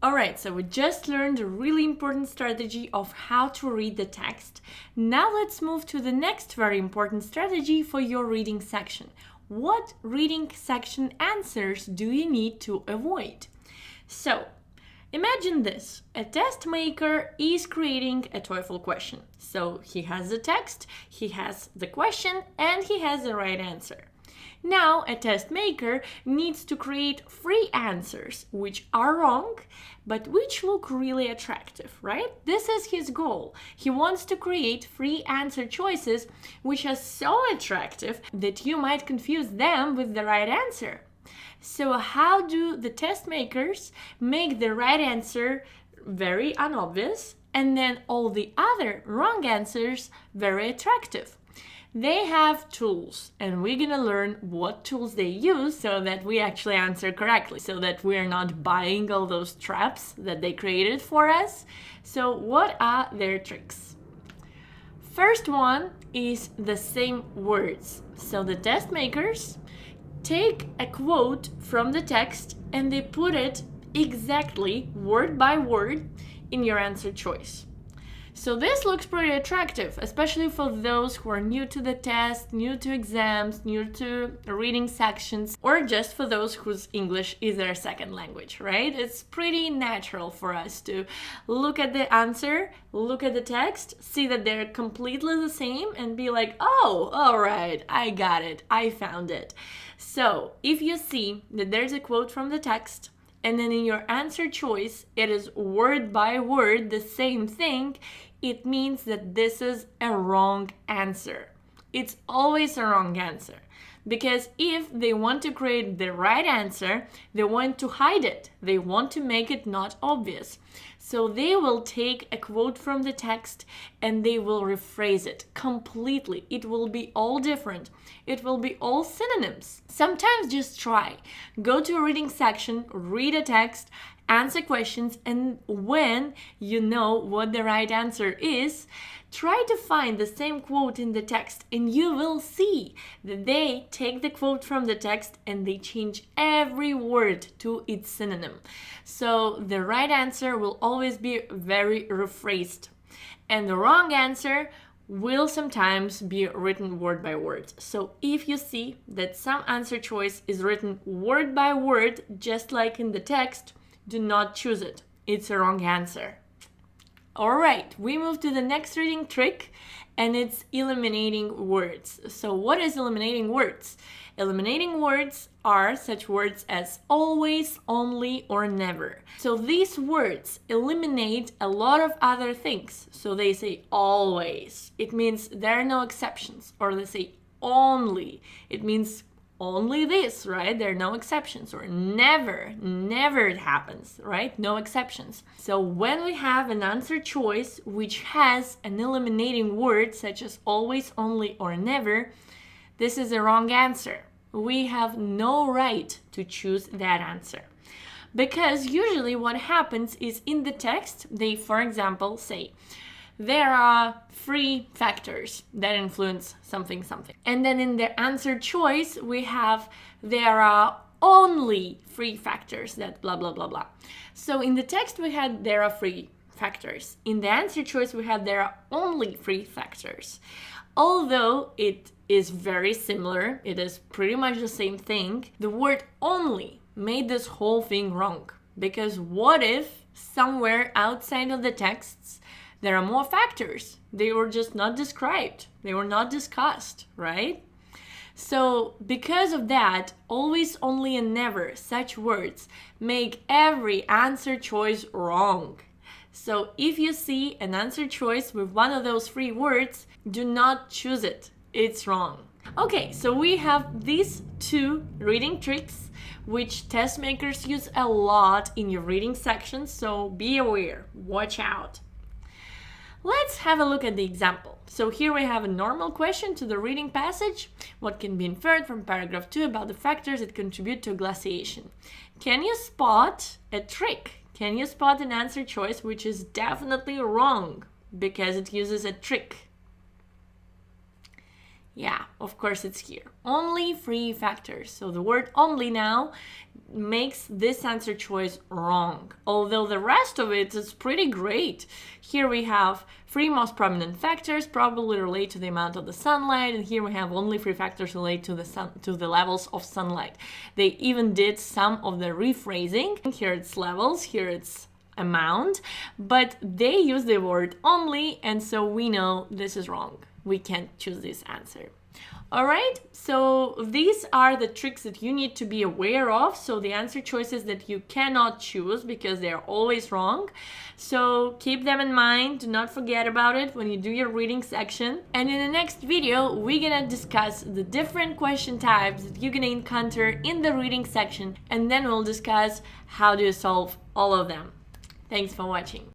Alright, so we just learned a really important strategy of how to read the text. Now let's move to the next very important strategy for your reading section. What reading section answers do you need to avoid? So, imagine this. A test maker is creating a TOEFL question. So he has the text, he has the question, and he has the right answer. Now, a test maker needs to create three answers, which are wrong, but which look really attractive, right? This is his goal. He wants to create three answer choices, which are so attractive that you might confuse them with the right answer. So how do the test makers make the right answer very unobvious and then all the other wrong answers very attractive? They have tools, and we're gonna learn what tools they use so that we actually answer correctly, so that we're not buying all those traps that they created for us. So what are their tricks? First one is the same words. So the test makers take a quote from the text and they put it exactly word by word in your answer choice. So this looks pretty attractive, especially for those who are new to the test, new to exams, new to reading sections, or just for those whose English is their second language, right? It's pretty natural for us to look at the answer, look at the text, see that they're completely the same, and be like, oh, all right, I got it, I found it. So if you see that there's a quote from the text, and then in your answer choice, it is word by word the same thing, it means that this is a wrong answer. It's always a wrong answer. Because if they want to create the right answer, they want to hide it. They want to make it not obvious. So they will take a quote from the text and they will rephrase it completely. It will be all different. It will be all synonyms. Sometimes just try. Go to a reading section, read a text, answer questions, and when you know what the right answer is, try to find the same quote in the text and you will see that they take the quote from the text and they change every word to its synonym. So the right answer will always be very rephrased and the wrong answer will sometimes be written word by word. So if you see that some answer choice is written word by word, just like in the text, do not choose it. It's a wrong answer. All right, we move to the next reading trick, and it's eliminating words. So what is eliminating words? Eliminating words are such words as always, only, or never. So these words eliminate a lot of other things. So they say always. It means there are no exceptions. Or they say only. It means only this, right? There are no exceptions. Or never, never it happens, right? No exceptions. So when we have an answer choice which has an eliminating word such as always, only, or never, this is a wrong answer. We have no right to choose that answer. Because usually what happens is in the text, they, for example, say, there are three factors that influence something. And then in the answer choice, we have there are only three factors that blah, blah, blah, blah. So in the text, we had there are three factors. In the answer choice, we had there are only three factors. Although it is very similar, it is pretty much the same thing, the word only made this whole thing wrong. Because what if somewhere outside of the texts, there are more factors? They were just not described. They were not discussed, right? So because of that, always, only, and never, such words make every answer choice wrong. So if you see an answer choice with one of those three words, do not choose it. It's wrong. Okay, so we have these two reading tricks which test makers use a lot in your reading section, so be aware, watch out. Let's have a look at the example. So here we have a normal question to the reading passage. What can be inferred from paragraph 2 about the factors that contribute to glaciation? Can you spot a trick? Can you spot an answer choice which is definitely wrong because it uses a trick? Yeah, of course it's here. Only 3 factors. So the word only now makes this answer choice wrong, although the rest of it is pretty great. Here we have 3 most prominent factors probably relate to the amount of the sunlight, and here we have only 3 factors relate to the levels of sunlight. They even did some of the rephrasing. Here it's levels, here it's amount, but they use the word only, and so we know this is wrong. We can't choose this answer. All right, so these are the tricks that you need to be aware of. So the answer choices that you cannot choose because they're always wrong. So keep them in mind. Do not forget about it when you do your reading section. And in the next video, we're gonna discuss the different question types that you're gonna encounter in the reading section. And then we'll discuss how to solve all of them. Thanks for watching.